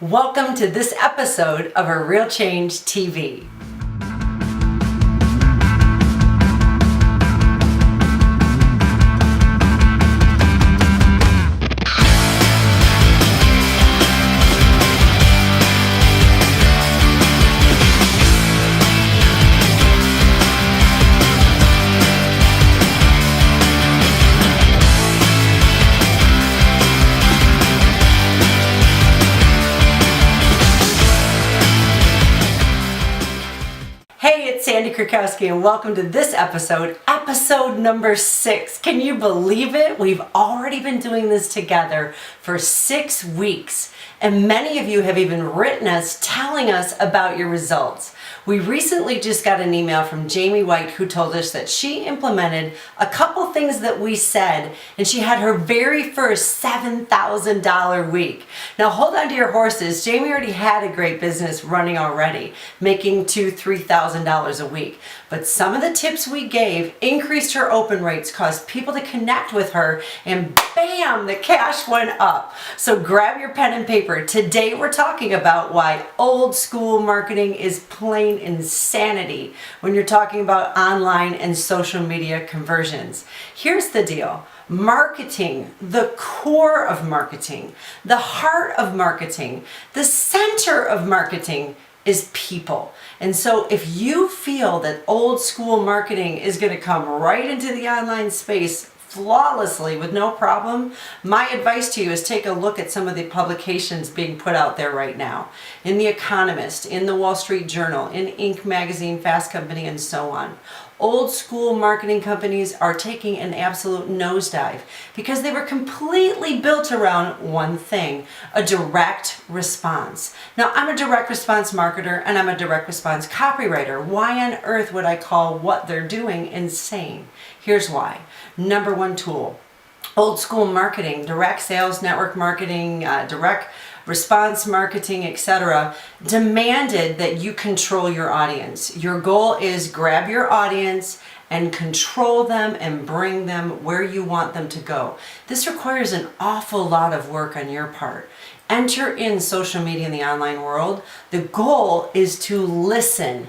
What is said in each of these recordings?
Welcome to this episode of A Real Change TV. Hey, it's Sandi Krakowski and welcome to this episode number 6. Can you believe it? We've already been doing this together for 6 weeks, and many of you have even written us telling us about your results. We recently just got an email from Jamie White who told us that she implemented a couple things that we said and she had her very first $7,000 week. Now hold on to your horses. Jamie already had a great business running already, making $2,000-$3,000 a week. But some of the tips we gave increased her open rates, caused people to connect with her, and bam, the cash went up. So grab your pen and paper. Today we're talking about why old school marketing is plain insanity when you're talking about online and social media conversions. Here's the deal. Marketing, the core of marketing, the heart of marketing, the center of marketing is people. And so if you feel that old school marketing is going to come right into the online space flawlessly with no problem, my advice to you is take a look at some of the publications being put out there right now. In The Economist, in the Wall Street Journal, in Inc. magazine, Fast Company, and so on. Old school marketing companies are taking an absolute nosedive because they were completely built around one thing, a direct response. Now, I'm a direct response marketer and I'm a direct response copywriter. Why on earth would I call what they're doing insane? Here's why. Number one tool, old school marketing, direct sales, network marketing, direct response marketing, etc., demanded that you control your audience. Your goal is grab your audience and control them and bring them where you want them to go. This requires an awful lot of work on your part. Enter in social media in the online world. The goal is to listen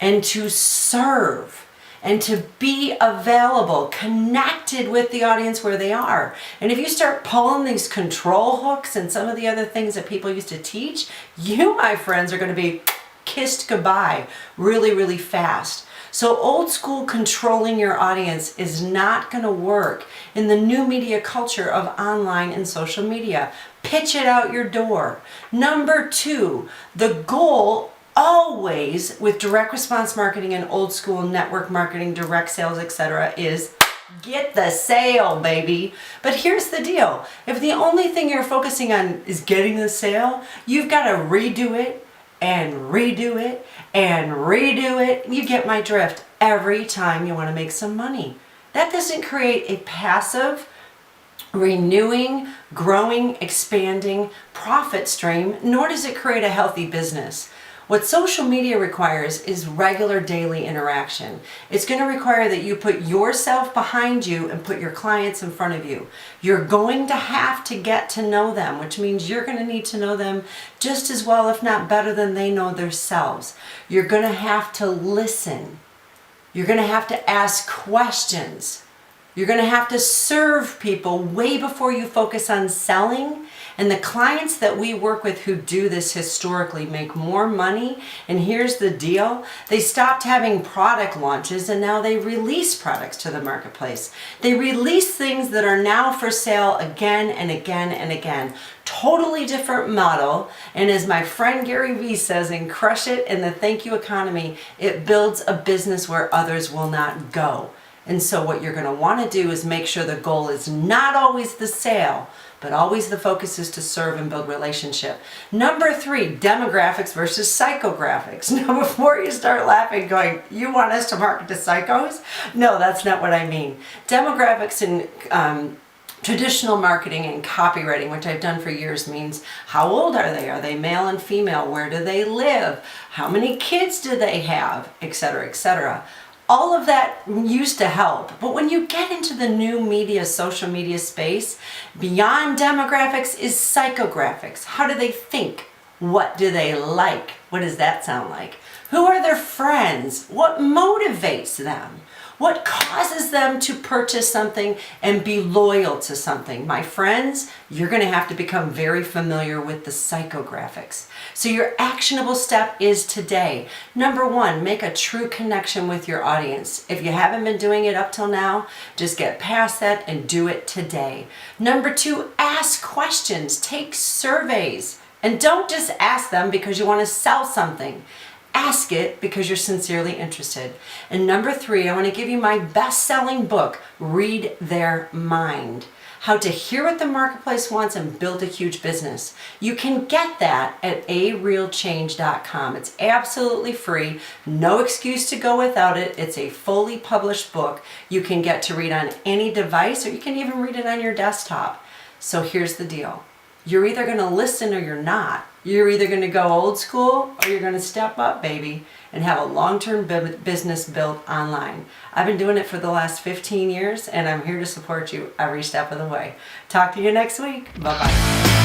and to serve and to be available, connected with the audience where they are. And if you start pulling these control hooks and some of the other things that people used to teach, you, my friends, are going to be kissed goodbye really, really fast. So old school controlling your audience is not going to work in the new media culture of online and social media. Pitch it out your door. Number 2, the goal always with direct response marketing and old school network marketing, direct sales, etc., is get the sale, baby. But here's the deal. If the only thing you're focusing on is getting the sale, you've got to redo it and redo it and redo it. You get my drift every time you want to make some money. That doesn't create a passive, renewing, growing, expanding profit stream, nor does it create a healthy business. What social media requires is regular daily interaction. It's going to require that you put yourself behind you and put your clients in front of you. You're going to have to get to know them, which means you're going to need to know them just as well, if not better, than they know themselves. You're going to have to listen. You're going to have to ask questions. You're going to have to serve people way before you focus on selling. And the clients that we work with who do this historically make more money. And here's the deal. They stopped having product launches and now they release products to the marketplace. They release things that are now for sale again and again and again. Totally different model. And as my friend Gary Vee says in Crush It in the Thank You Economy, it builds a business where others will not go. And so what you're going to want to do is make sure the goal is not always the sale, but always the focus is to serve and build relationship. Number 3, demographics versus psychographics. Now, before you start laughing going, you want us to market to psychos? No, that's not what I mean. Demographics in traditional marketing and copywriting, which I've done for years, means how old are they? Are they male and female? Where do they live? How many kids do they have? Etc., etc. All of that used to help, but when you get into the new media, social media space, beyond demographics is psychographics. How do they think? What do they like? What does that sound like? Who are their friends? What motivates them? What causes them to purchase something and be loyal to something? My friends, you're going to have to become very familiar with the psychographics. So your actionable step is today. Number 1, make a true connection with your audience. If you haven't been doing it up till now, just get past that and do it today. Number 2, ask questions, take surveys, and don't just ask them because you want to sell something. Ask it because you're sincerely interested. And number 3, I want to give you my best-selling book, Read Their Mind. How to hear what the marketplace wants and build a huge business. You can get that at arealchange.com. It's absolutely free. No excuse to go without it. It's a fully published book you can get to read on any device, or you can even read it on your desktop. So here's the deal. You're either going to listen or you're not. You're either going to go old school or you're going to step up, baby, and have a long-term business built online. I've been doing it for the last 15 years, and I'm here to support you every step of the way. Talk to you next week. Bye-bye.